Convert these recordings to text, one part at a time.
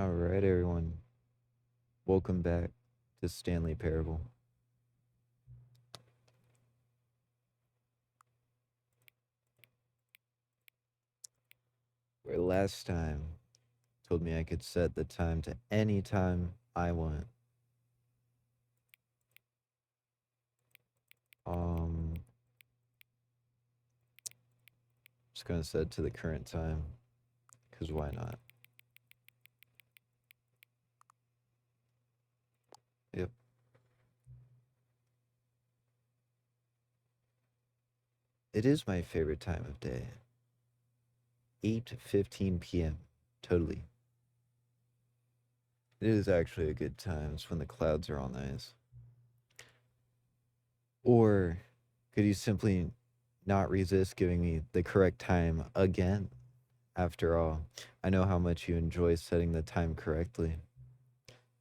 Alright, everyone. Welcome back to Stanley Parable. Where last time told me I could set the time to any time I want. Just gonna set it to the current time, because why not? Yep. It is my favorite time of day. 8:15 p.m. Totally. It is actually a good time. It's when the clouds are all nice. Or could you simply not resist giving me the correct time again? After all, I know how much you enjoy setting the time correctly.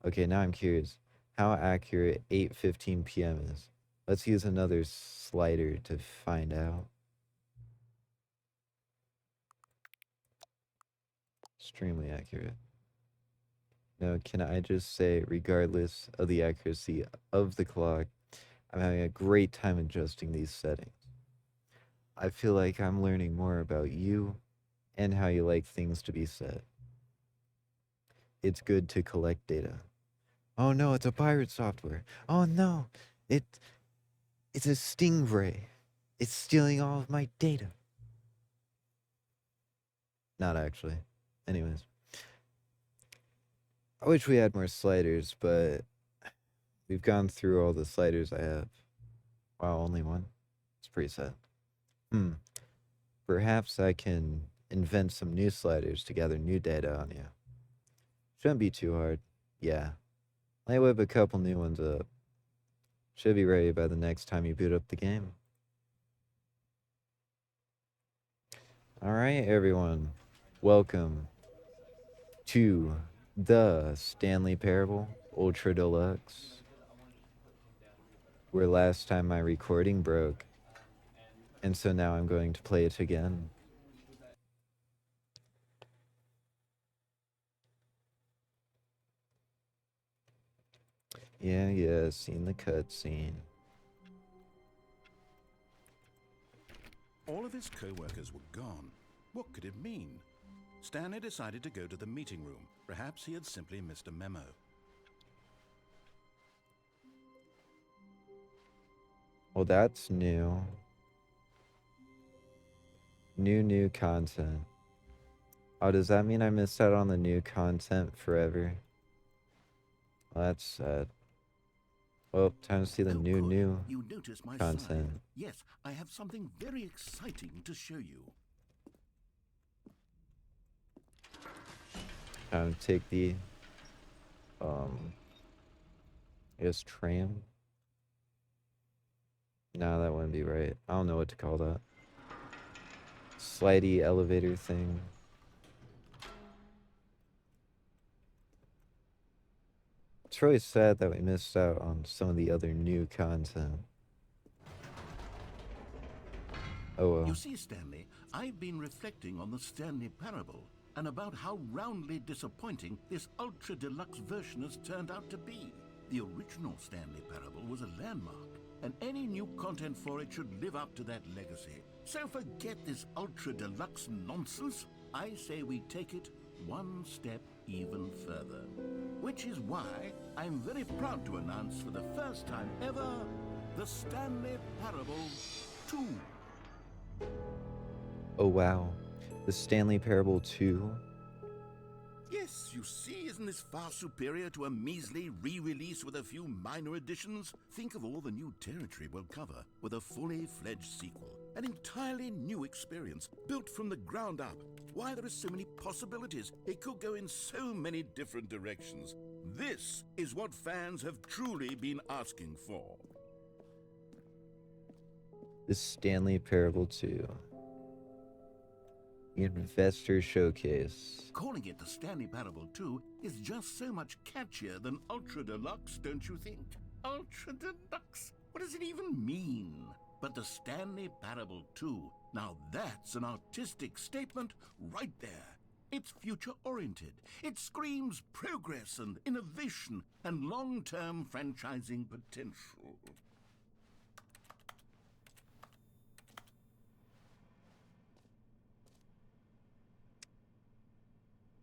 Okay, now I'm curious how accurate 8:15 p.m. is. Let's use another slider to find out. Extremely accurate. Now, can I just say, regardless of the accuracy of the clock, I'm having a great time adjusting these settings. I feel like I'm learning more about you and how you like things to be set. It's good to collect data. Oh no, it's a pirate software. Oh no, it it's a stingray. It's stealing all of my data. Not actually. Anyways, I wish we had more sliders, but we've gone through all the sliders I have. Wow, only one. It's pretty sad. Hmm. Perhaps I can invent some new sliders to gather new data on you. Shouldn't be too hard. Yeah. I whip a couple new ones up. Should be ready by the next time you boot up the game. Alright, everyone. Welcome to the Stanley Parable Ultra Deluxe, where last time my recording broke, and so now I'm going to play it again. Yeah, seen the cutscene. All of his co-workers were gone. What could it mean? Stanley decided to go to the meeting room. Perhaps he had simply missed a memo. Well, that's new. New content. Oh, does that mean I missed out on the new content forever? Well, that's sad. Well, time to see the new You notice my content. sign. Yes, I have something very exciting to show you. Time to take the, I guess tram? No, that wouldn't be right. I don't know what to call that. Slidey elevator thing. It's really sad that we missed out on some of the other new content. Oh well. You see, Stanley, I've been reflecting on the Stanley parable and about how roundly disappointing this ultra deluxe version has turned out to be. The original Stanley parable was a landmark, and any new content for it should live up to that legacy. So forget this ultra deluxe nonsense. I say we take it one step even further. Which is why I'm very proud to announce for the first time ever, the Stanley Parable 2. Oh wow. The Stanley Parable 2? Yes, you see, isn't this far superior to a measly re-release with a few minor additions? Think of all the new territory we'll cover with a fully fledged sequel. An entirely new experience, built from the ground up. Why, there are so many possibilities. It could go in so many different directions. This is what fans have truly been asking for. The Stanley Parable 2. Investor Showcase. Calling it the Stanley Parable 2 is just so much catchier than Ultra Deluxe, don't you think? Ultra Deluxe? What does it even mean? But the Stanley Parable 2, now that's an artistic statement right there. It's future-oriented. It screams progress and innovation and long-term franchising potential.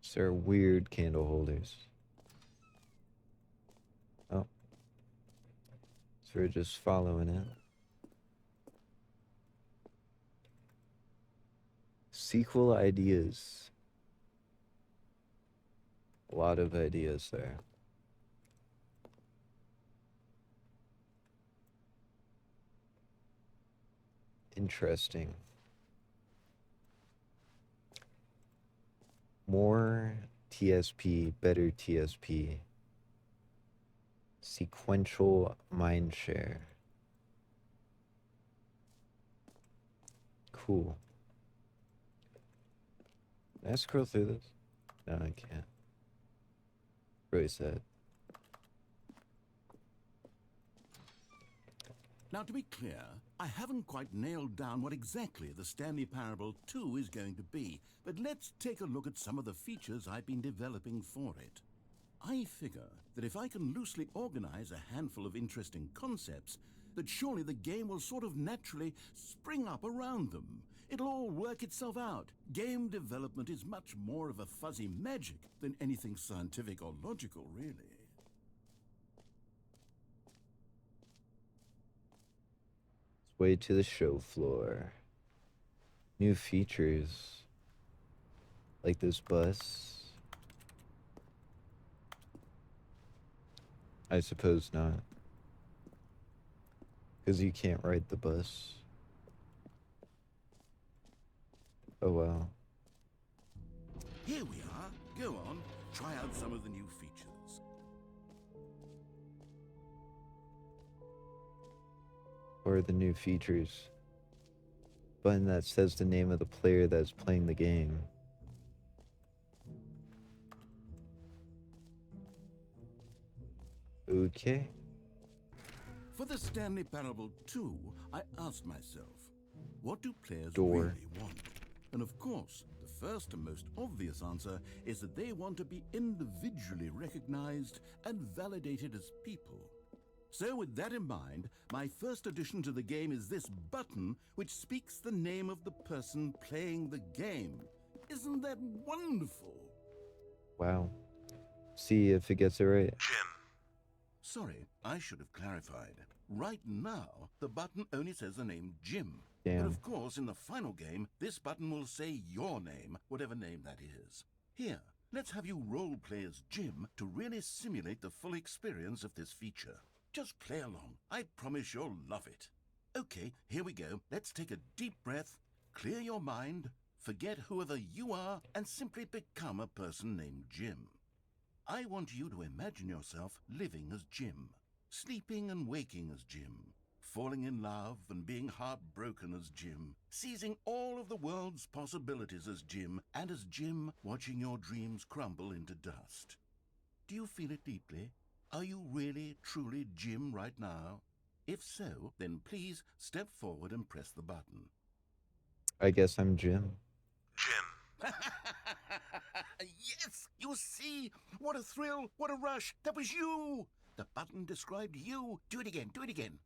So they're weird candle holders. Oh. So we're just following it. Sequel ideas. A lot of ideas there. Interesting. More TSP, better TSP. Sequential mindshare. Cool. Can I scroll through this? No, I can't. Really sad. Now, to be clear, I haven't quite nailed down what exactly the Stanley Parable 2 is going to be, but let's take a look at some of the features I've been developing for it. I figure that if I can loosely organize a handful of interesting concepts, that surely the game will sort of naturally spring up around them. It'll all work itself out. Game development is much more of a fuzzy magic than anything scientific or logical, really. Way to the show floor. New features. Like this bus. I suppose not. Because you can't ride the bus. Oh well. Here we are. Go on, try out some of the new features. What are the new features? Button that says the name of the player that's playing the game. Okay. For the Stanley Parable 2, I asked myself, what do players Door. really want? And of course, the first and most obvious answer is that they want to be individually recognized and validated as people. So with that in mind, my first addition to the game is this button which speaks the name of the person playing the game. Isn't that wonderful? Wow. See if it gets it right. Jim. Sorry, I should have clarified. Right now, the button only says the name Jim. Damn. But of course, in the final game, this button will say your name, whatever name that is. Here, let's have you role-play as Jim to really simulate the full experience of this feature. Just play along. I promise you'll love it. Okay, here we go. Let's take a deep breath, clear your mind, forget whoever you are, and simply become a person named Jim. I want you to imagine yourself living as Jim, sleeping and waking as Jim, falling in love and being heartbroken as Jim, seizing all of the world's possibilities as Jim, and as Jim watching your dreams crumble into dust. Do you feel it deeply? Are you really, truly Jim right now? If so, then please step forward and press the button. I guess I'm Jim. Jim. Yes, you see? What a thrill, what a rush. That was you. The button described you. Do it again, do it again.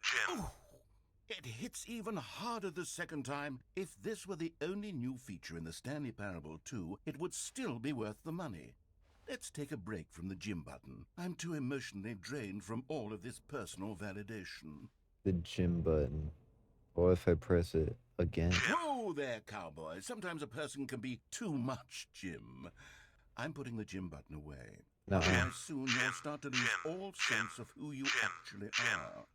Jim. Ooh, it hits even harder the second time. If this were the only new feature in the Stanley Parable 2, it would still be worth the money. Let's take a break from the Jim button. I'm too emotionally drained from all of this personal validation. The Jim button. What if I press it again? Whoa there, cowboy. Sometimes a person can be too much Jim. I'm putting the Jim button away. No. Otherwise soon you'll start to lose all sense of who you actually are.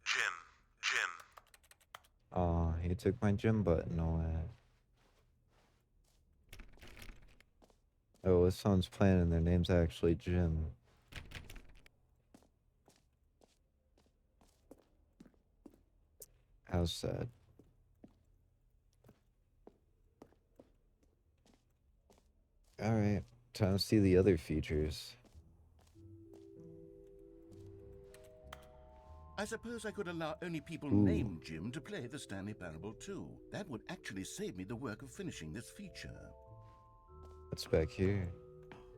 Aw, he took my Jim button away. Oh, this someone's playing and their name's actually Jim. How sad. Alright, time to see the other features. I suppose I could allow only people named Jim to play the Stanley Parable 2. That would actually save me the work of finishing this feature. What's back here?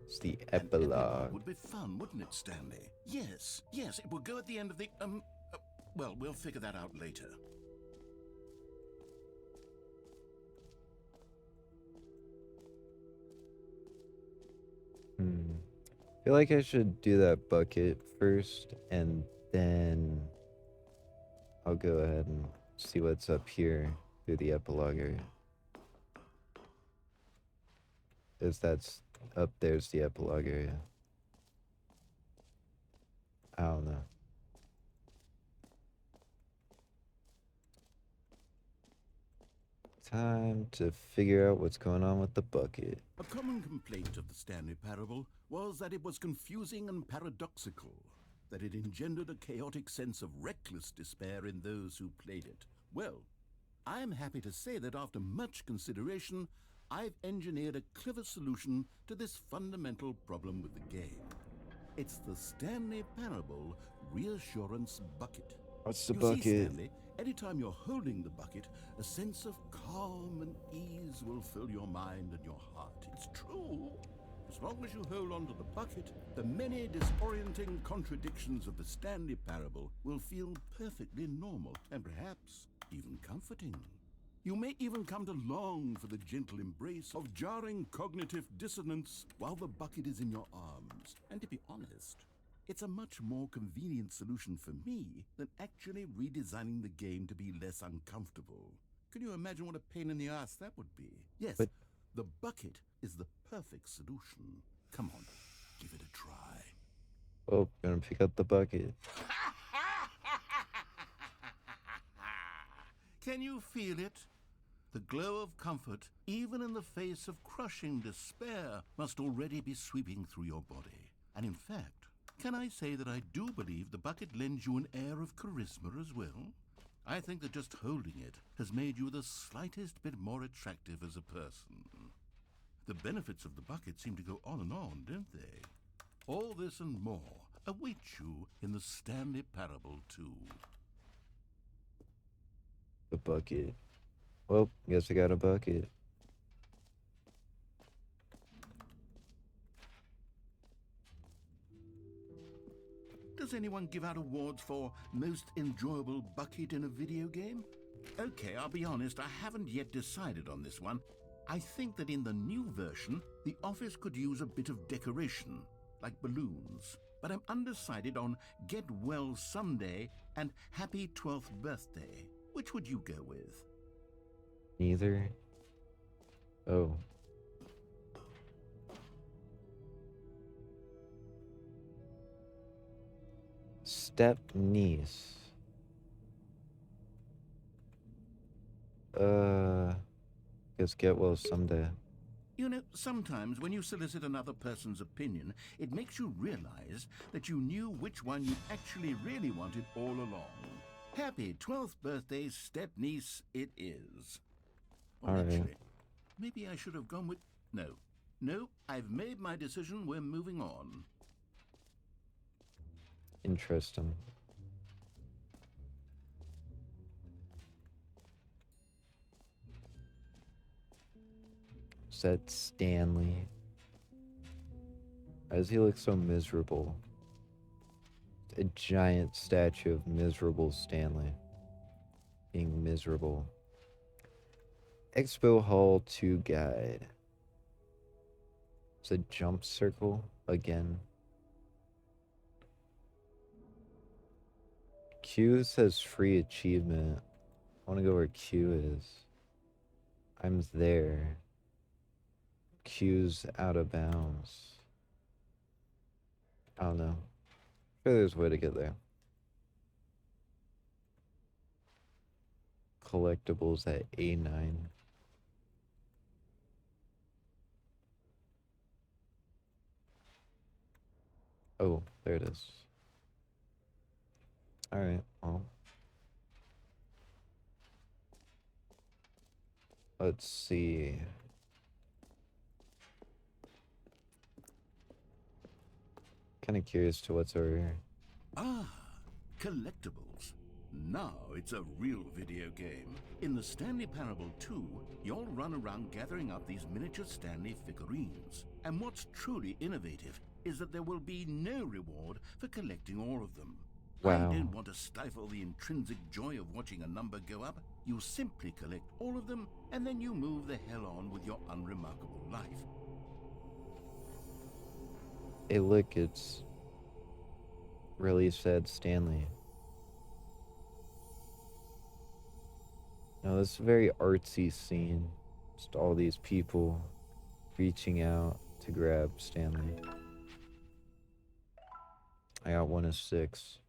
It's the An epilogue epilogue. would be fun, wouldn't it, Stanley? Yes, yes, it would go at the end of the, well, we'll figure that out later. I feel like I should do that bucket first, and then I'll go ahead and see what's up here through the epilogue area. If that's up there's the epilogue area. I don't know. Time to figure out what's going on with the bucket. A common complaint of the Stanley Parable was that it was confusing and paradoxical, that it engendered a chaotic sense of reckless despair in those who played it. Well, I am happy to say that after much consideration, I've engineered a clever solution to this fundamental problem with the game. It's the Stanley Parable Reassurance Bucket. What's the You bucket? see, Stanley, anytime you're holding the bucket, a sense of calm and ease will fill your mind and your heart. It's true. As long as you hold on to the bucket, the many disorienting contradictions of the Stanley Parable will feel perfectly normal and perhaps even comforting. You may even come to long for the gentle embrace of jarring cognitive dissonance while the bucket is in your arms. And to be honest, it's a much more convenient solution for me than actually redesigning the game to be less uncomfortable. Can you imagine what a pain in the ass that would be? Yes, But- the bucket is the perfect solution. Come on, give it a try. Oh, gonna pick up the bucket. Can you feel it? The glow of comfort, even in the face of crushing despair, must already be sweeping through your body. And in fact, can I say that I do believe the bucket lends you an air of charisma as well? I think that just holding it has made you the slightest bit more attractive as a person. The benefits of the bucket seem to go on and on, don't they? All this and more await you in the Stanley Parable too. The bucket. Well, guess I got a bucket. Does anyone give out awards for most enjoyable bucket in a video game? Okay, I'll be honest, I haven't yet decided on this one. I think that in the new version, the office could use a bit of decoration, like balloons. But I'm undecided on Get Well Someday and Happy 12th Birthday. Which would you go with? Neither. Oh. Step niece. Guess get well someday. You know, sometimes when you solicit another person's opinion, it makes you realize that you knew which one you actually really wanted all along. Happy 12th birthday, step-niece, it is. Well, All right. actually, maybe I should have gone with... No, I've made my decision, we're moving on. Interesting. Is that Stanley? Why does he look so miserable? A giant statue of miserable Stanley. Being miserable. Expo Hall 2 guide. It's a jump circle again. Q says free achievement. I want to go where Q is. I'm there. Q's out of bounds. I don't know. Sure, there's a way to get there. Collectibles at A9. Oh, there it is. Alright, well. Let's see. Kind of curious to what's over here. Ah, collectibles. Now it's a real video game. In the Stanley Parable 2, you'll run around gathering up these miniature Stanley figurines. And what's truly innovative is that there will be no reward for collecting all of them. Wow. I don't want to stifle the intrinsic joy of watching a number go up. You simply collect all of them, and then you move the hell on with your unremarkable life. Hey, look, it's really sad Stanley. Now, this is a very artsy scene. Just all these people reaching out to grab Stanley. I got 1 of 6.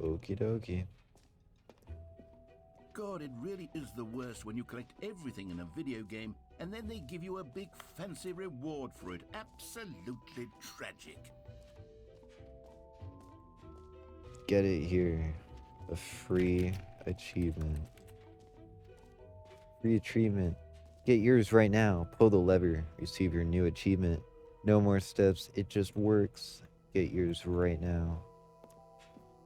Okie dokie. God, it really is the worst when you collect everything in a video game and then they give you a big fancy reward for it. Absolutely tragic. Get it here. A free achievement. Free achievement. Get yours right now. Pull the lever. Receive your new achievement. No more steps. It just works. Get yours right now.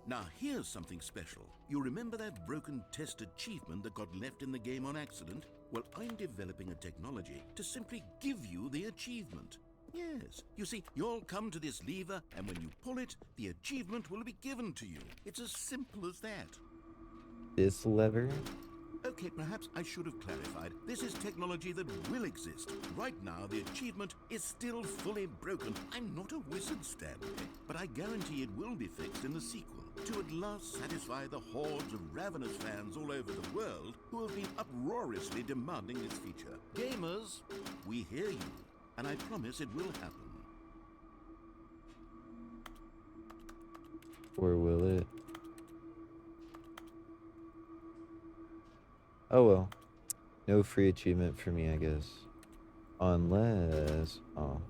Now here's something special. You remember that broken test achievement that got left in the game on accident? Well, I'm developing a technology to simply give you the achievement. Yes, you see, you'll come to this lever, and when you pull it, the achievement will be given to you. It's as simple as that. This lever? Okay, perhaps I should have clarified. This is technology that will exist. Right now, the achievement is still fully broken. I'm not a wizard, Stanley, but I guarantee it will be fixed in the sequel to at last satisfy the hordes of ravenous fans all over the world who have been uproariously demanding this feature. Gamers, we hear you, and I promise it will happen. Or will it? Oh well. No free achievement for me, I guess. Unless... Oh.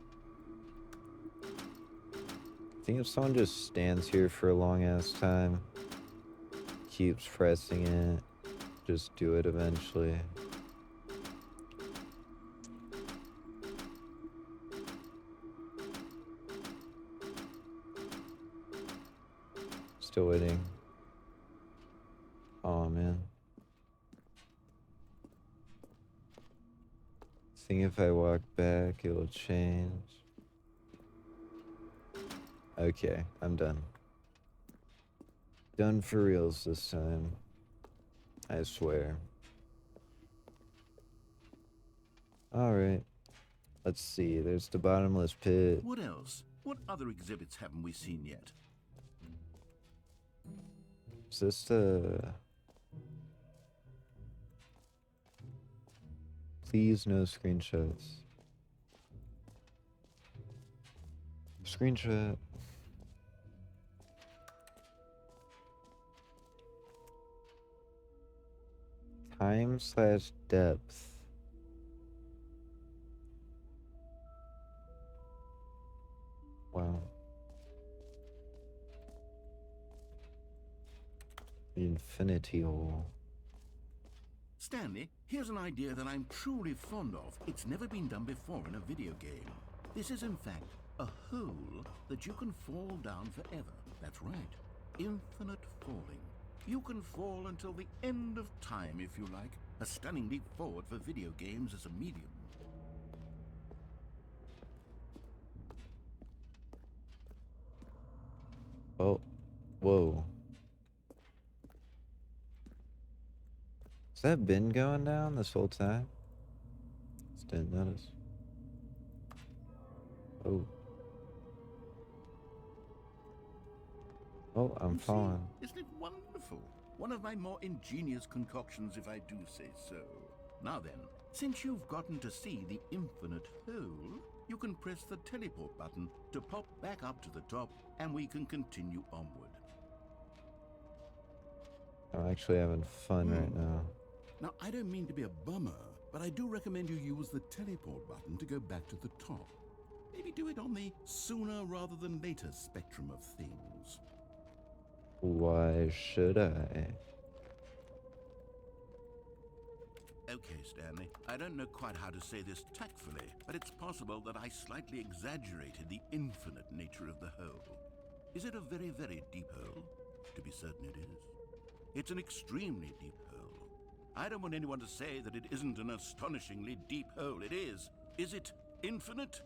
I think if someone just stands here for a long-ass time, keeps pressing it, just do it eventually. Still waiting. Oh man. I think if I walk back, it'll change. Okay, I'm done. Done for reals this time. I swear. Alright. Let's see, there's the bottomless pit. What else? What other exhibits haven't we seen yet? Is this the... Please no screenshots. Screenshot. Time/depth. Wow. The infinity hole. Stanley, here's an idea that I'm truly fond of. It's never been done before in a video game. This is in fact a hole that you can fall down forever. That's right. Infinite falling. You can fall until the end of time if you like. A stunning leap forward for video games as a medium. Oh. Whoa. Has that been going down this whole time? Just didn't notice. Oh. Oh, I'm falling. Isn't it wonderful? One of my more ingenious concoctions, if I do say so. Now then, since you've gotten to see the infinite hole, you can press the teleport button to pop back up to the top, and we can continue onward. I'm actually having fun right now. Now, I don't mean to be a bummer, but I do recommend you use the teleport button to go back to the top. Maybe do it on the sooner rather than later spectrum of things. Why should I? Okay, Stanley, I don't know quite how to say this tactfully, but it's possible that I slightly exaggerated the infinite nature of the hole. Is it a very, very deep hole? To be certain it is. It's an extremely deep hole. I don't want anyone to say that it isn't an astonishingly deep hole. It is. Is it infinite?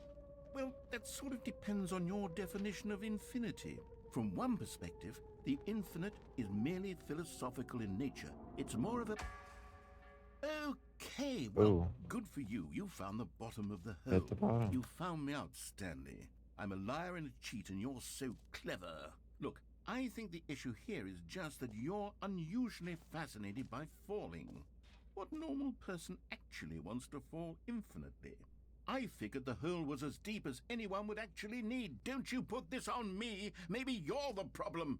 Well, that sort of depends on your definition of infinity. From one perspective, the infinite is merely philosophical in nature. It's more of a... Okay, well, Oh, good for you. You found the bottom of the hole. at the bottom. You found me out, Stanley. I'm a liar and a cheat, and you're so clever. Look, I think the issue here is just that you're unusually fascinated by falling. What normal person actually wants to fall infinitely? I figured the hole was as deep as anyone would actually need. Don't you put this on me. Maybe you're the problem.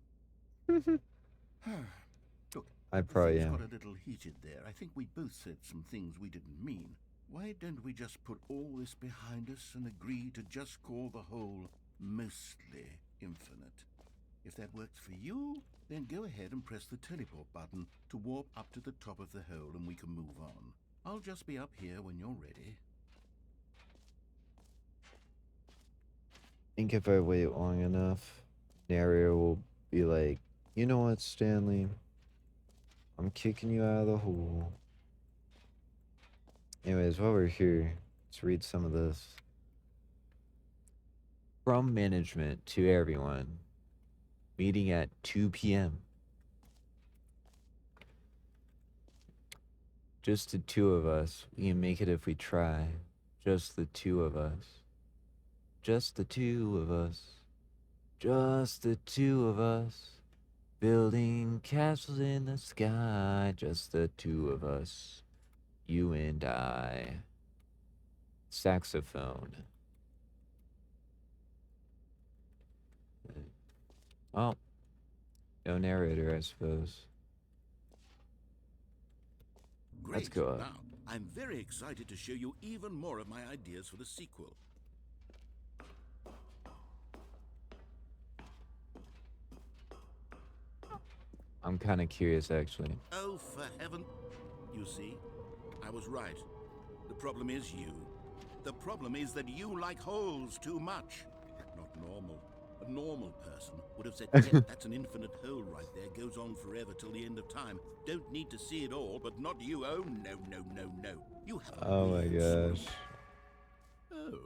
Look, I probably things am. got a little heated there. I think we both said some things we didn't mean. Why don't we just put all this behind us and agree to just call the hole mostly infinite? If that works for you, then go ahead and press the teleport button to warp up to the top of the hole and we can move on. I'll just be up here when you're ready. I think if I wait long enough, narrator will be like, you know what, Stanley? I'm kicking you out of the hole. Anyways, while we're here, let's read some of this. From management to everyone. Meeting at 2 p.m. Just the two of us. We can make it if we try. Just the two of us. Just the two of us. Just the two of us. Building castles in the sky. Just the two of us. You and I. Saxophone. Oh. No narrator, I suppose. Great. Let's go up. Now, I'm very excited to show you even more of my ideas for the sequel. I'm kind of curious, actually. Oh, for heaven. You see, I was right. The problem is you. The problem is that you like holes too much. Not normal. A normal person would have said, yeah, that's an infinite hole right there. Goes on forever till the end of time. Don't need to see it all, but not you. Oh, no, no, no, no. You have a Oh my weird sort of- gosh. Oh.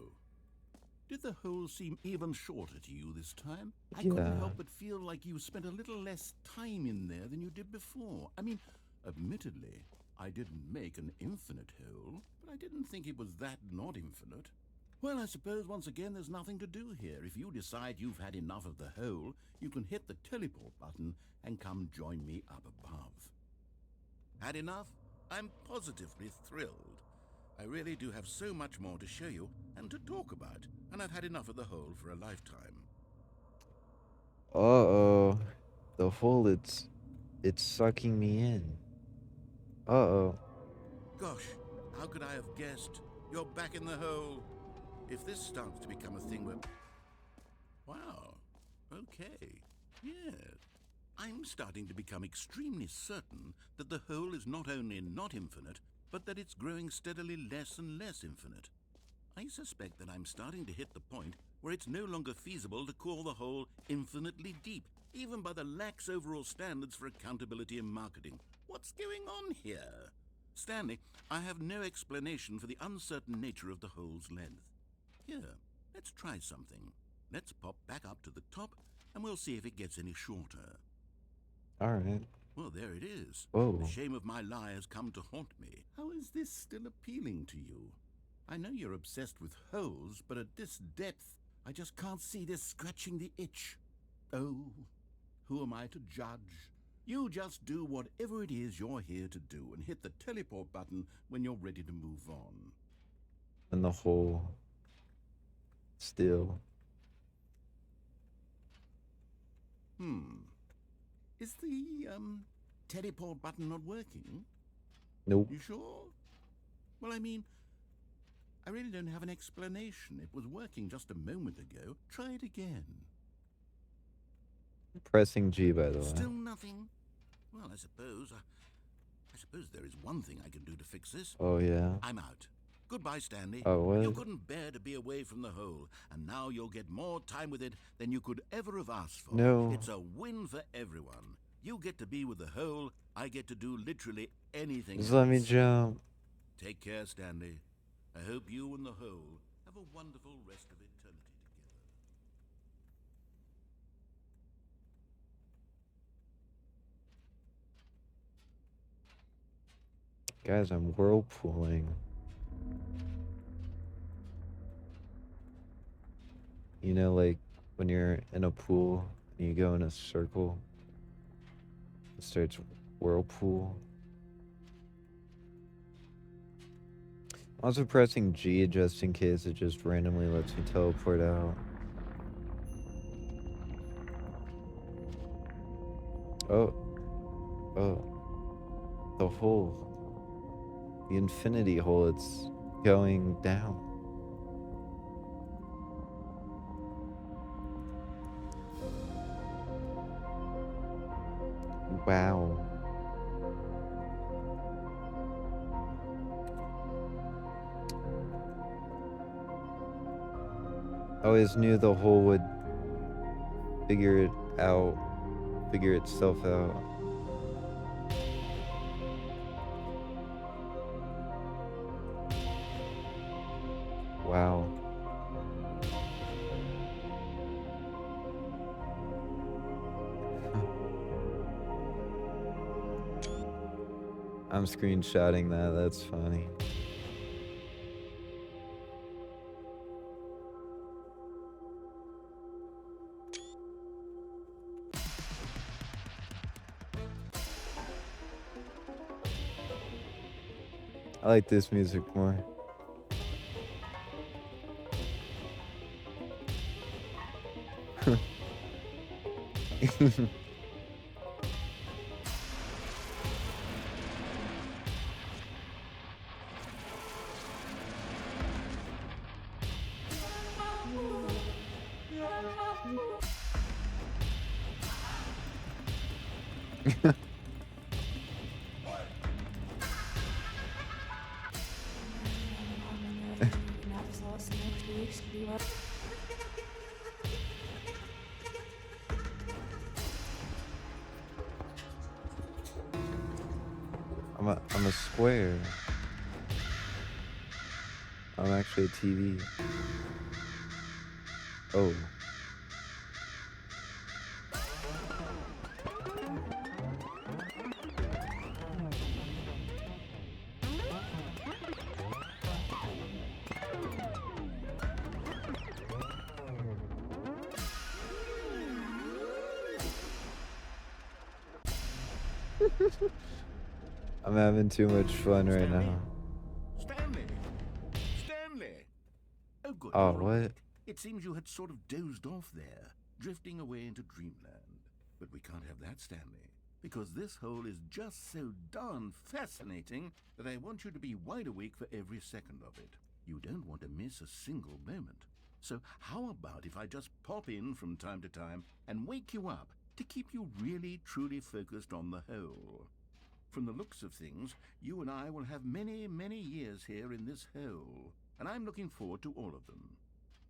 Did the hole seem even shorter to you this time? I Yeah. couldn't help but feel like you spent a little less time in there than you did before. I mean, admittedly, I didn't make an infinite hole, but I didn't think it was that not infinite. Well, I suppose once again there's nothing to do here. If you decide you've had enough of the hole, you can hit the teleport button and come join me up above. Had enough? I'm positively thrilled. I really do have so much more to show you and to talk about, and I've had enough of the hole for a lifetime. Uh-oh. The hole, it's sucking me in. Uh-oh. Gosh, how could I have guessed? You're back in the hole. If this starts to become a thing where... Wow. Okay. Yes. I'm starting to become extremely certain that the hole is not only not infinite, but that it's growing steadily less and less infinite. I suspect that I'm starting to hit the point where it's no longer feasible to call the hole infinitely deep, even by the lax overall standards for accountability and marketing. What's going on here? Stanley, I have no explanation for the uncertain nature of the hole's length. Here, let's try something. Let's pop back up to the top, and we'll see if it gets any shorter. Alright. Well, there it is. Whoa. The shame of my lie has come to haunt me. How is this still appealing to you? I know you're obsessed with holes, but at this depth, I just can't see this scratching the itch. Oh, who am I to judge? You just do whatever it is you're here to do and hit the teleport button when you're ready to move on. And the hole. Still. Is the, teleport button not working? Nope. You sure? Well, I mean, I really don't have an explanation. It was working just a moment ago. Try it again. Pressing G, by the way. Still nothing? Well, I suppose there is one thing I can do to fix this. Oh, yeah. I'm out. Goodbye, Stanley. Oh, You what? couldn't bear to be away from the hole, and now you'll get more time with it than you could ever have asked for. No. It's a win for everyone. You get to be with the hole, I get to do literally anything Just else. let me jump. Take care, Stanley. I hope you and the hole have a wonderful rest of eternity together. Guys, I'm whirlpooling. You know, like when you're in a pool and you go in a circle, it starts whirlpool. I'm also pressing G just in case it just randomly lets me teleport out. Oh. Oh. The hole. The infinity hole, it's going down. Wow. I always knew the hole would figure it out, figure itself out. Wow. I'm screenshotting that, that's funny. I like this music more. I'm a square. I'm actually a TV. Oh. I'm having too much fun right now. Stanley! Stanley! Oh, good. Oh, You're what? awake. It seems you had sort of dozed off there, drifting away into dreamland. But we can't have that, Stanley, because this hole is just so darn fascinating that I want you to be wide awake for every second of it. You don't want to miss a single moment. So how about if I just pop in from time to time and wake you up to keep you really, truly focused on the hole? From the looks of things, you and I will have many, many years here in this hole, and I'm looking forward to all of them.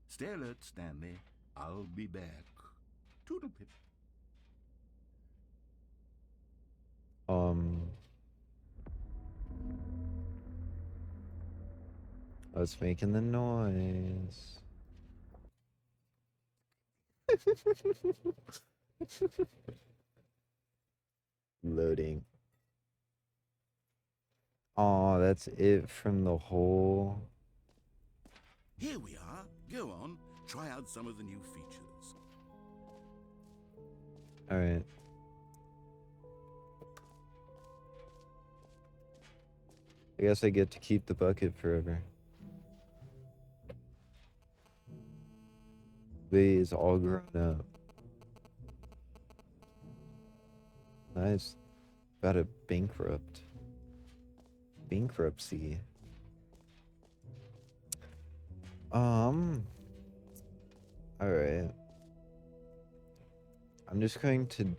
Stay alert, Stanley. I'll be back. Toodle-pip. What's making the noise? Loading. Oh, that's it from the hole. Here we are. Go on. Try out some of the new features. Alright. I guess I get to keep the bucket forever. Lee is all grown up. Nice. About to bankrupt. Bankruptcy. Alright. I'm just going to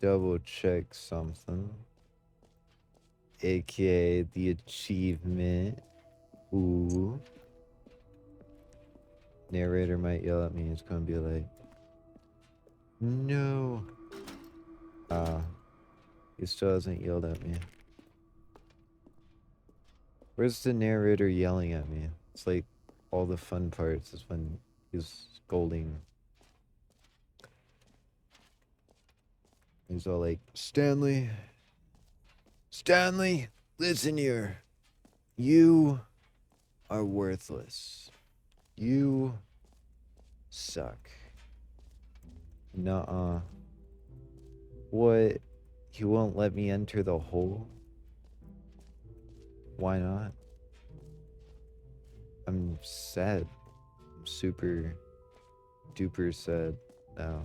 double check something. AKA the achievement. Ooh. Narrator might yell at me. It's gonna be like, no. He still hasn't yelled at me. Where's the narrator yelling at me? It's like all the fun parts is when he's scolding. He's all like, Stanley, Stanley, listen here. You are worthless. You suck. Nuh-uh. What? He won't let me enter the hole? Why not? I'm sad. I'm super duper sad now.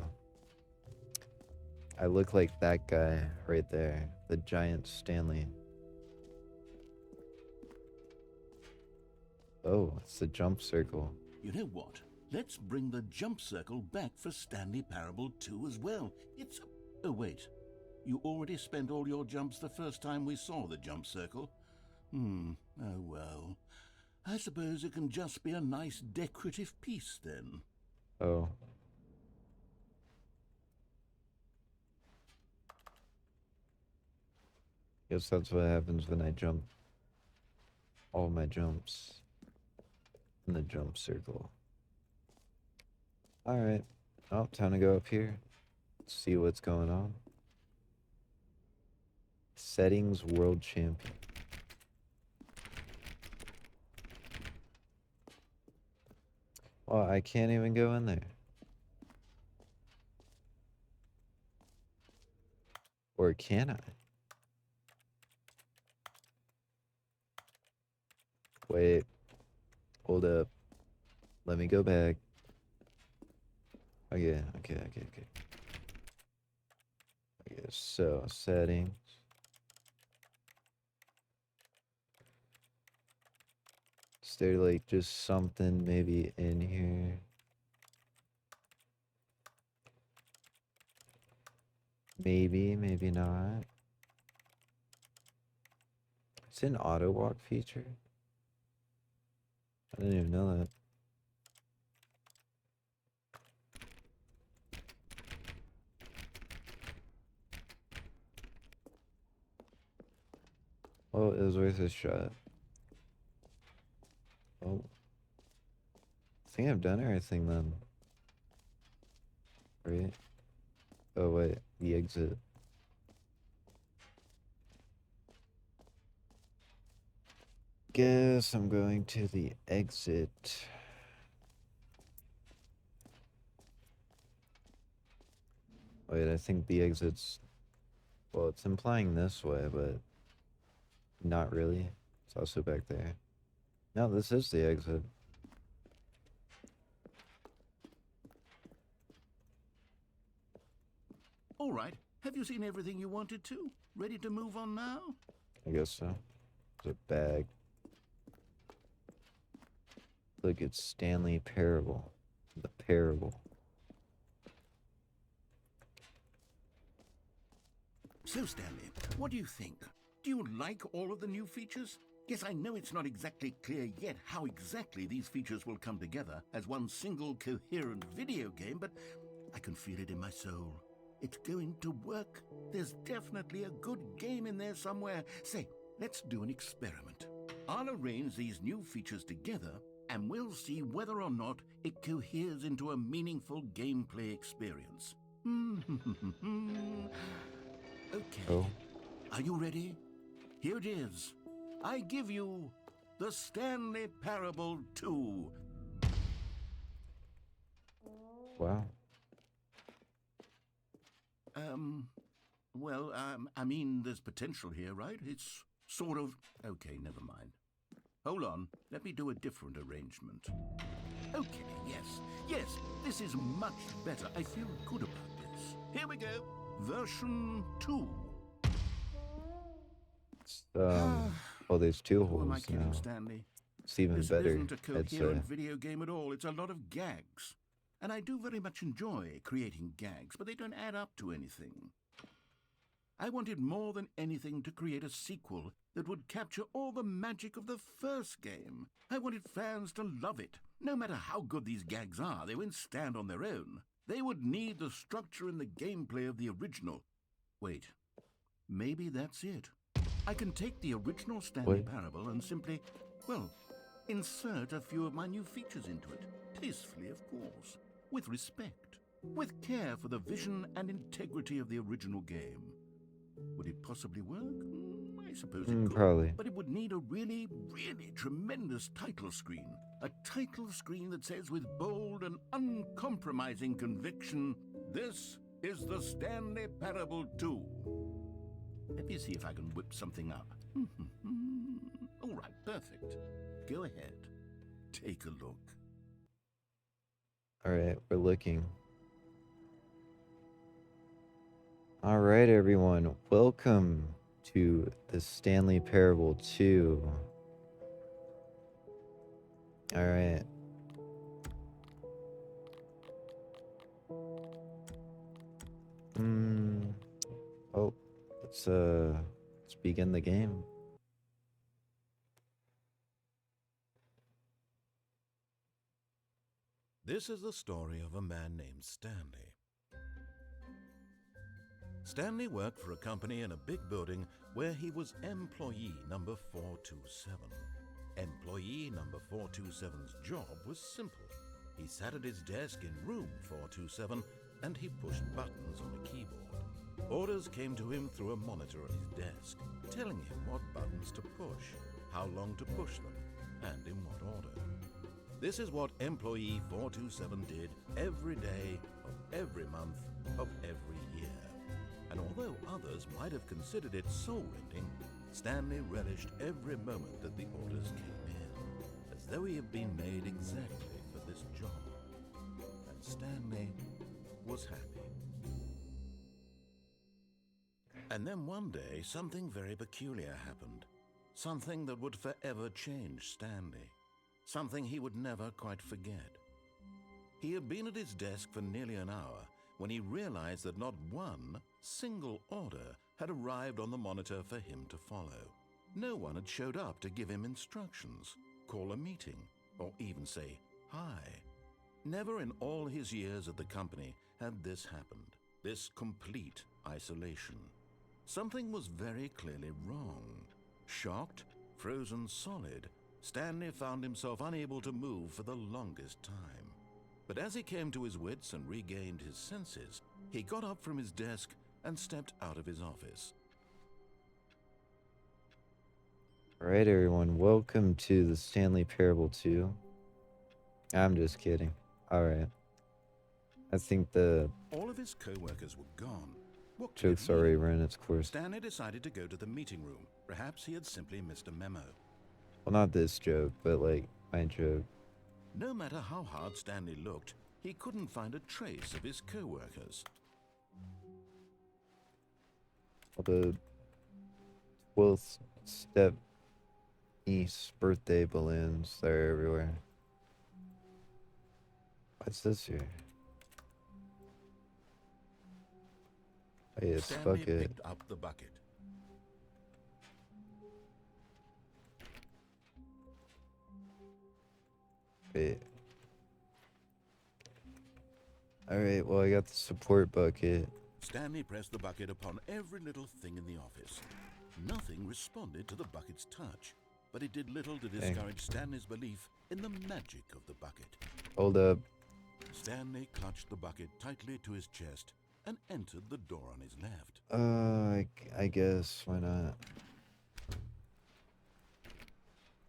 I look like that guy right there, the giant Stanley. Oh, it's the jump circle. You know what? Let's bring the jump circle back for Stanley Parable 2 as well. It's... Oh, wait. You already spent all your jumps the first time we saw the jump circle. Oh well. I suppose it can just be a nice decorative piece then. Oh. Guess that's what happens when I jump all my jumps in the jump circle. Alright. Oh, time to go up here. See what's going on. Settings World Champion. Well, I can't even go in there. Or can I? Wait. Hold up. Let me go back. Okay. Okay, so settings. Is there like just something maybe in here? Maybe, maybe not. It's an auto walk feature. I didn't even know that. Well, it was worth a shot. Oh. I think I've done everything then. Right? Oh wait, the exit. Guess I'm going to the exit. Wait, I think the exit's... Well, it's implying this way, but... Not really. It's also back there. No, this is the exit. All right. Have you seen everything you wanted to? Ready to move on now? I guess so. There's a bag. Look, it's Stanley Parable. The Parable. So, Stanley, what do you think? Do you like all of the new features? Yes, I know it's not exactly clear yet how exactly these features will come together as one single coherent video game, but I can feel it in my soul. It's going to work. There's definitely a good game in there somewhere. Say, let's do an experiment. I'll arrange these new features together, and we'll see whether or not it coheres into a meaningful gameplay experience. Okay. Oh. Are you ready? Here it is. I give you the Stanley Parable 2. Wow. Well, I mean, there's potential here, right? It's sort of... Okay, never mind. Hold on. Let me do a different arrangement. Okay, yes, this is much better. I feel good about this. Here we go. Version 2. Well, there's two Who am I holes kidding, now. Stanley? It's even This better, isn't a I'd say. coherent video game at all. It's a lot of gags. And I do very much enjoy creating gags, but they don't add up to anything. I wanted more than anything to create a sequel that would capture all the magic of the first game. I wanted fans to love it. No matter how good these gags are, they won't stand on their own. They would need the structure and the gameplay of the original. Wait, maybe that's it. I can take the original Stanley Parable and simply, well, insert a few of my new features into it. Tastefully, of course. With respect. With care for the vision and integrity of the original game. Would it possibly work? I suppose it could. Probably. But it would need a really, really tremendous title screen. A title screen that says with bold and uncompromising conviction, "This is the Stanley Parable 2. Let me see if I can whip something up. All right, perfect. Go ahead. Take a look. All right, we're looking. All right, everyone. Welcome to the Stanley Parable 2. All right. Oh, let's begin the game. This is the story of a man named Stanley. Stanley worked for a company in a big building where he was employee number 427. Employee number 427's job was simple. He sat at his desk in room 427 and he pushed buttons on a keyboard. Orders came to him through a monitor on his desk, telling him what buttons to push, how long to push them, and in what order. This is what employee 427 did every day of every month of every year. And although others might have considered it soul-rending, Stanley relished every moment that the orders came in, as though he had been made exactly for this job. And Stanley was happy. And then one day, something very peculiar happened. Something that would forever change Stanley. Something he would never quite forget. He had been at his desk for nearly an hour when he realized that not one single order had arrived on the monitor for him to follow. No one had showed up to give him instructions, call a meeting, or even say hi. Never in all his years at the company had this happened, this complete isolation. Something was very clearly wrong. Shocked, frozen solid, Stanley found himself unable to move for the longest time. But as he came to his wits and regained his senses, he got up from his desk and stepped out of his office. All right, everyone. Welcome to the Stanley Parable 2. I'm just kidding. All right. I think the All of his co-workers were gone. What could joke's it mean? already run its course. Stanley decided to go to the meeting room. Perhaps he had simply missed a memo. Well, not this joke, but like my joke. No matter how hard Stanley looked, he couldn't find a trace of his co-workers. All the 12th step niece birthday balloons, they're everywhere. What's this here? Hey, it's Stanley bucket. picked up the bucket. Wait. Alright, well, I got the support bucket. Stanley pressed the bucket upon every little thing in the office. Nothing responded to the bucket's touch, but it did little to discourage Stanley's belief in the magic of the bucket. Hold up. Stanley clutched the bucket tightly to his chest and entered the door on his left. I guess, why not?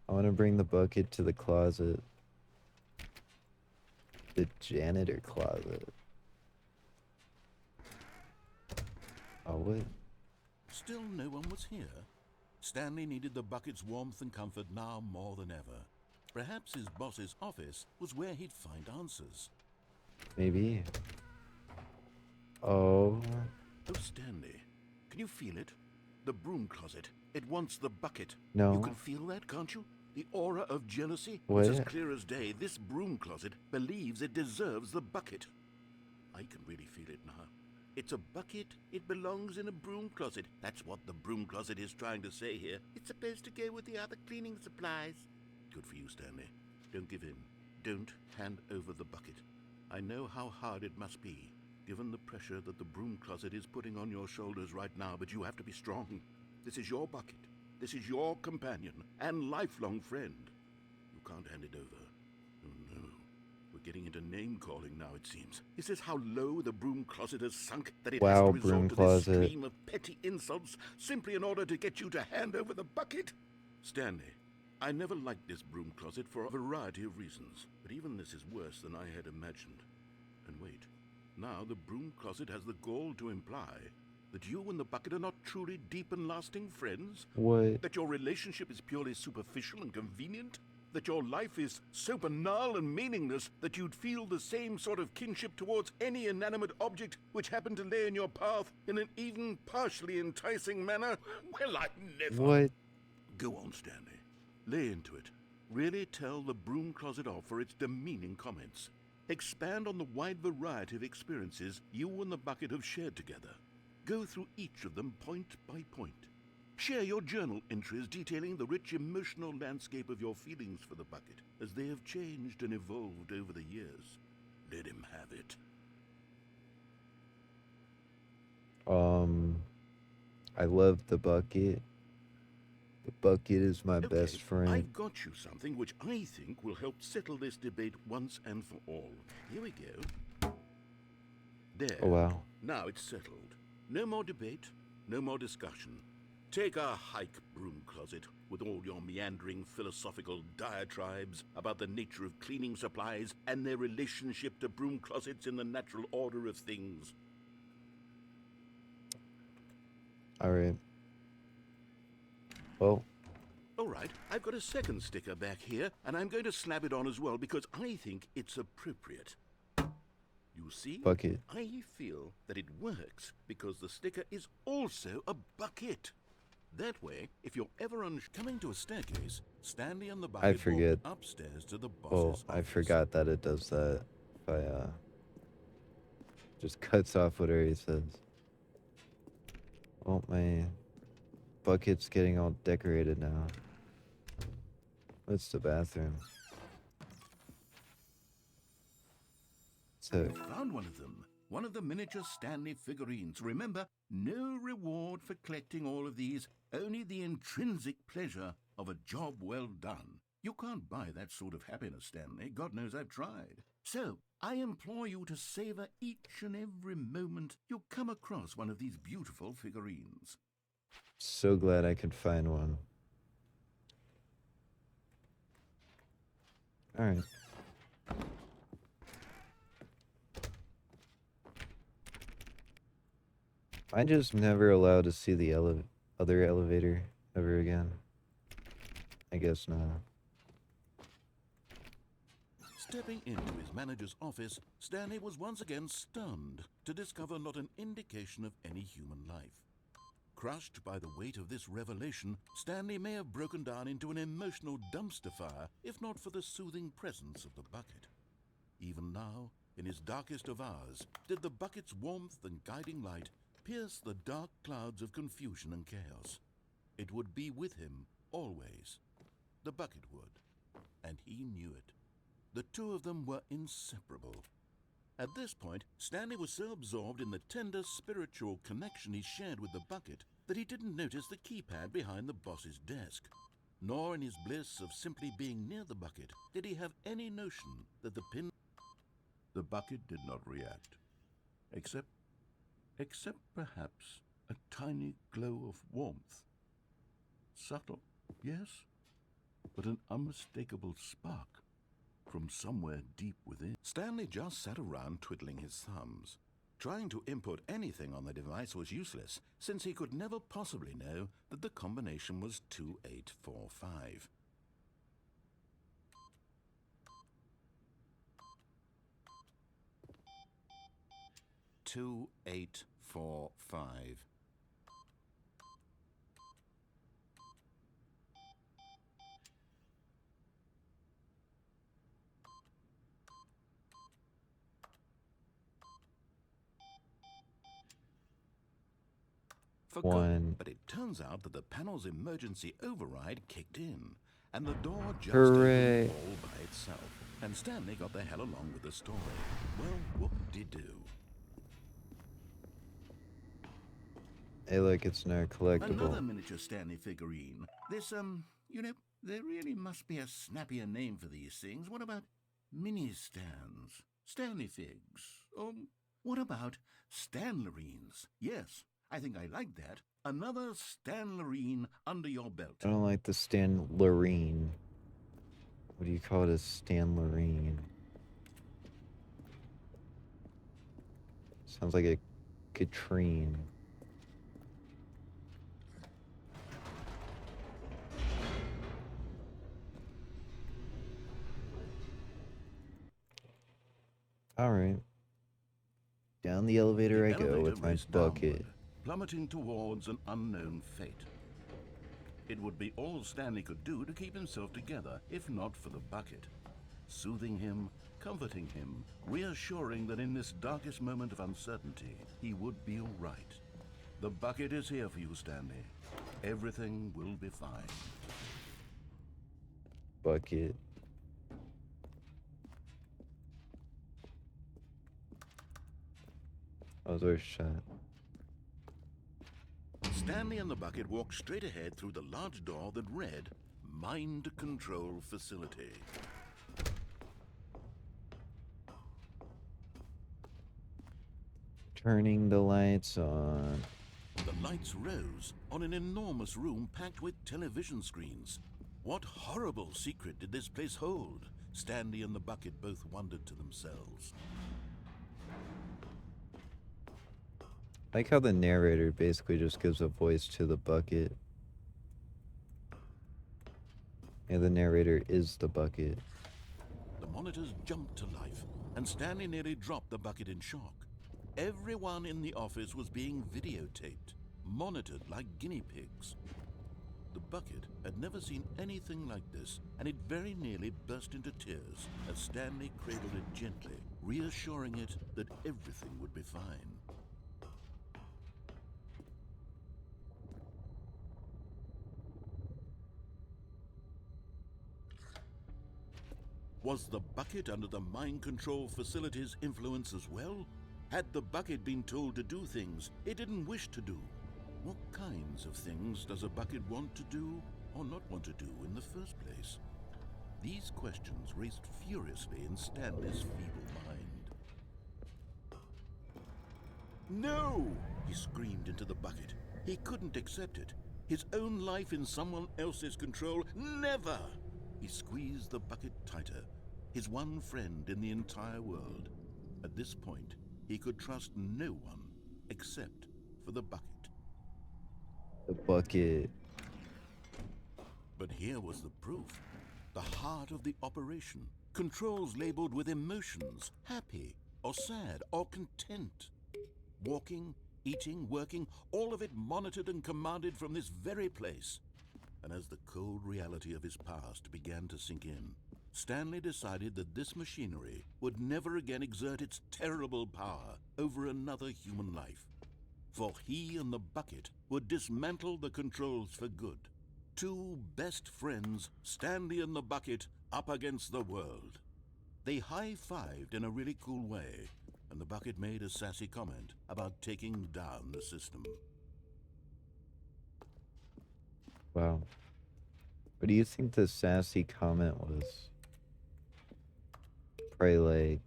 I want to bring the bucket to the closet. The janitor closet. Oh, what? Still no one was here. Stanley needed the bucket's warmth and comfort now more than ever. Perhaps his boss's office was where he'd find answers. Maybe. Oh. Oh, Stanley, can you feel it? The broom closet. It wants the bucket. No. You can feel that, can't you? The aura of jealousy? What? It's as clear as day. This broom closet believes it deserves the bucket. I can really feel it now. It's a bucket. It belongs in a broom closet. That's what the broom closet is trying to say here. It's supposed to go with the other cleaning supplies. Good for you, Stanley. Don't give in. Don't hand over the bucket. I know how hard it must be, given the pressure that the broom closet is putting on your shoulders right now, but you have to be strong. This is your bucket. This is your companion and lifelong friend. You can't hand it over. Oh no. We're getting into name-calling now, it seems. Is this how low the broom closet has sunk, that it has Wow, to resort broom to this closet. stream of petty insults simply in order to get you to hand over the bucket? Stanley, I never liked this broom closet for a variety of reasons, but even this is worse than I had imagined. And wait, now the broom closet has the gall to imply that you and the bucket are not truly deep and lasting friends? What? That your relationship is purely superficial and convenient? That your life is so banal and meaningless that you'd feel the same sort of kinship towards any inanimate object which happened to lay in your path in an even partially enticing manner? Well, I never... What? Go on, Stanley. Lay into it. Really tell the broom closet off for its demeaning comments. Expand on the wide variety of experiences you and the bucket have shared together. Go through each of them point by point. Share your journal entries detailing the rich emotional landscape of your feelings for the bucket as they have changed and evolved over the years. Let him have it. I love the bucket. The bucket is my Okay, best friend. I've got you something which I think will help settle this debate once and for all. Here we go. There. Oh, wow. Now it's settled. No more debate, no more discussion. Take a hike, broom closet, with all your meandering philosophical diatribes about the nature of cleaning supplies and their relationship to broom closets in the natural order of things. All right. Well, All right, I've got a second sticker back here, and I'm going to slap it on as well because I think it's appropriate. You see? bucket. I feel that it works because the sticker is also a bucket. That way, if you're ever coming to a staircase, Stanley and the bucket I forget. walk upstairs to the boss's Oh, office. I forgot that it does that. If I, just cuts off whatever he says. Oh, my bucket's getting all decorated now. What's the bathroom? So, Found one of them. One of the miniature Stanley figurines. Remember, no reward for collecting all of these, only the intrinsic pleasure of a job well done. You can't buy that sort of happiness, Stanley. God knows I've tried. So, I implore you to savor each and every moment you come across one of these beautiful figurines. so glad I could find one. All right. I just never allowed to see the other elevator ever again. I guess not. Stepping into his manager's office, Stanley was once again stunned to discover not an indication of any human life. Crushed by the weight of this revelation, Stanley may have broken down into an emotional dumpster fire if not for the soothing presence of the bucket. Even now, in his darkest of hours, did the bucket's warmth and guiding light pierce the dark clouds of confusion and chaos. It would be with him always. The bucket would, and he knew it. The two of them were inseparable. At this point, Stanley was so absorbed in the tender spiritual connection he shared with the bucket that he didn't notice the keypad behind the boss's desk. Nor in his bliss of simply being near the bucket did he have any notion that the pin... The bucket did not react, except perhaps a tiny glow of warmth. Subtle, yes, but an unmistakable spark from somewhere deep within. Stanley just sat around twiddling his thumbs. Trying to input anything on the device was useless, since he could never possibly know that the combination was 2845. "2845. for one. But it turns out that the panel's emergency override kicked in, and the door just Hooray. opened all by itself. And Stanley got the hell along with the story. Well, whoop-de-doo. Hey, look, it's an collectible. Another miniature Stanley figurine. This, you know, there really must be a snappier name for these things. What about mini-stands? Stanley figs? Or what about Stanlerines? Yes, I think I like that. Another Stanlerine under your belt. I don't like the Stanlerine. What do you call it, a Stanlerine? Sounds like a Katrine. Alright. Down the elevator I go with my bucket. Downward, plummeting towards an unknown fate. It would be all Stanley could do to keep himself together, if not for the bucket. Soothing him, comforting him, reassuring that in this darkest moment of uncertainty, he would be all right. The bucket is here for you, Stanley. Everything will be fine. Bucket. Oh, those shut. Stanley and the bucket walked straight ahead through the large door that read, Mind Control Facility. Turning the lights on. The lights rose on an enormous room packed with television screens. What horrible secret did this place hold? Stanley and the bucket both wondered to themselves. I like how the narrator basically just gives a voice to the bucket. And the narrator is the bucket. The monitors jumped to life, and Stanley nearly dropped the bucket in shock. Everyone in the office was being videotaped, monitored like guinea pigs. The bucket had never seen anything like this, and it very nearly burst into tears as Stanley cradled it gently, reassuring it that everything would be fine. Was the bucket under the mind control facility's influence as well? Had the bucket been told to do things it didn't wish to do? What kinds of things does a bucket want to do or not want to do in the first place? These questions raced furiously in Stanley's feeble mind. No! He screamed into the bucket. He couldn't accept it. His own life in someone else's control, never! He squeezed the bucket tighter, his one friend in the entire world. At this point, he could trust no one except for the bucket. The bucket. But here was the proof. The heart of the operation. Controls labeled with emotions, happy or sad or content. Walking, eating, working, all of it monitored and commanded from this very place. And as the cold reality of his past began to sink in, Stanley decided that this machinery would never again exert its terrible power over another human life. For he and the bucket would dismantle the controls for good. Two best friends, Stanley and the bucket, up against the world. They high-fived in a really cool way, and the bucket made a sassy comment about taking down the system. Wow. What do you think the sassy comment was? Probably like,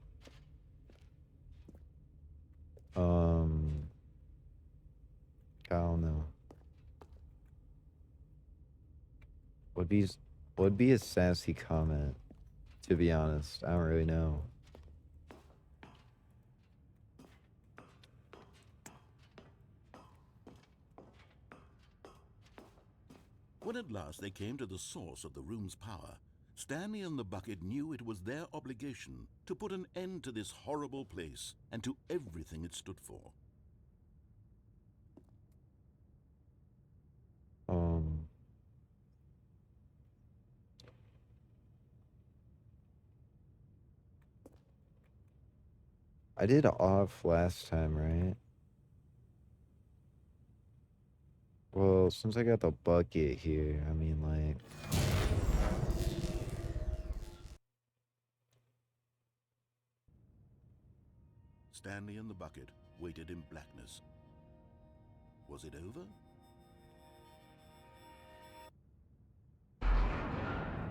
I don't know. Would be a sassy comment? To be honest, I don't really know. When at last they came to the source of the room's power, Stanley and the bucket knew it was their obligation to put an end to this horrible place and to everything it stood for. I did off last time, right? Well, since I got the bucket here, I mean, like, Stanley and the bucket waited in blackness. Was it over?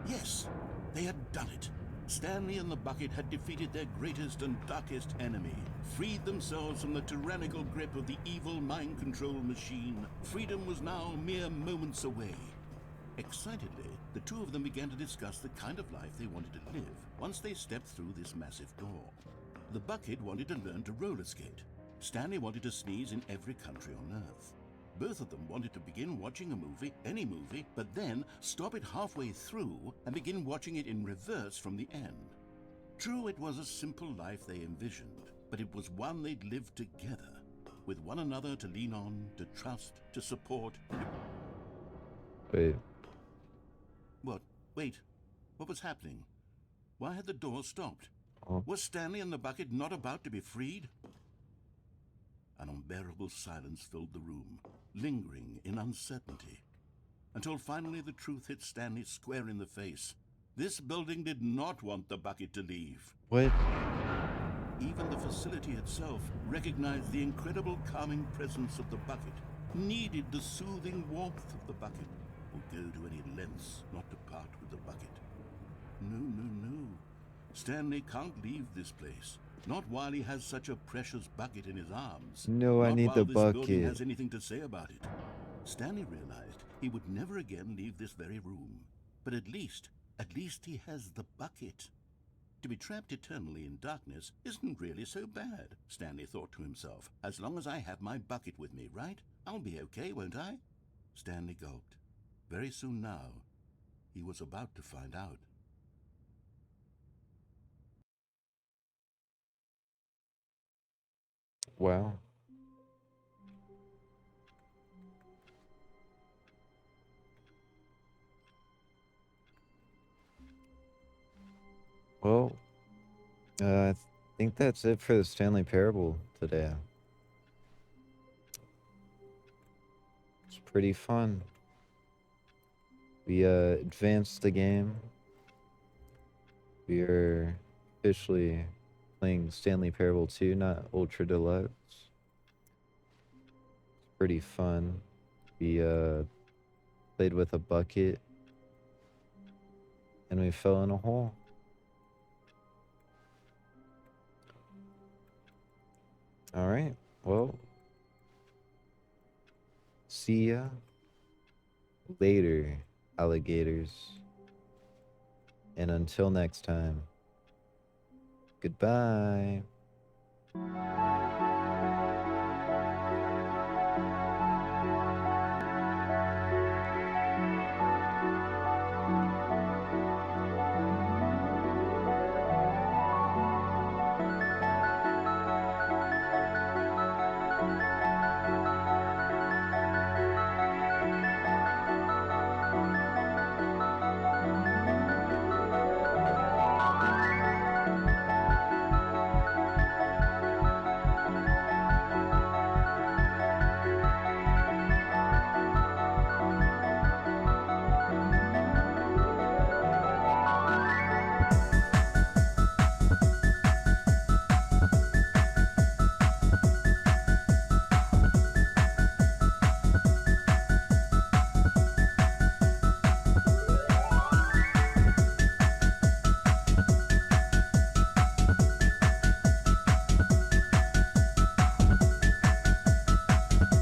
Yes, they had done it. Stanley and the bucket had defeated their greatest and darkest enemy, freed themselves from the tyrannical grip of the evil mind control machine. Freedom was now mere moments away. Excitedly, the two of them began to discuss the kind of life they wanted to live once they stepped through this massive door. The bucket wanted to learn to roller skate. Stanley wanted to sneeze in every country on Earth. Both of them wanted to begin watching a movie, any movie, but then stop it halfway through and begin watching it in reverse from the end. True, it was a simple life they envisioned, but it was one they'd lived together, with one another to lean on, to trust, to support. wait, What? Wait. What was happening? Why had the door stopped? oh, Was Stanley and the bucket not about to be freed? An unbearable silence filled the room, lingering in uncertainty, until finally the truth hit Stanley square in the face. This building did not want the bucket to leave. what? Even the facility itself recognized the incredible calming presence of the bucket, needed the soothing warmth of the bucket, would go to any lengths not to part with the bucket. No. Stanley can't leave this place. Not while he has such a precious bucket in his arms. No, I Not need while the this building bucket. has anything to say about it. Stanley realized he would never again leave this very room. But at least he has the bucket. To be trapped eternally in darkness isn't really so bad, Stanley thought to himself. As long as I have my bucket with me, right? I'll be okay, won't I? Stanley gulped. Very soon now, he was about to find out. Wow. Well, I think that's it for the Stanley Parable today. It's pretty fun. We advanced the game. We are officially playing Stanley Parable 2, not Ultra Deluxe. It's pretty fun. We played with a bucket and we fell in a hole. All right. Well, see ya later, alligators. And until next time, goodbye.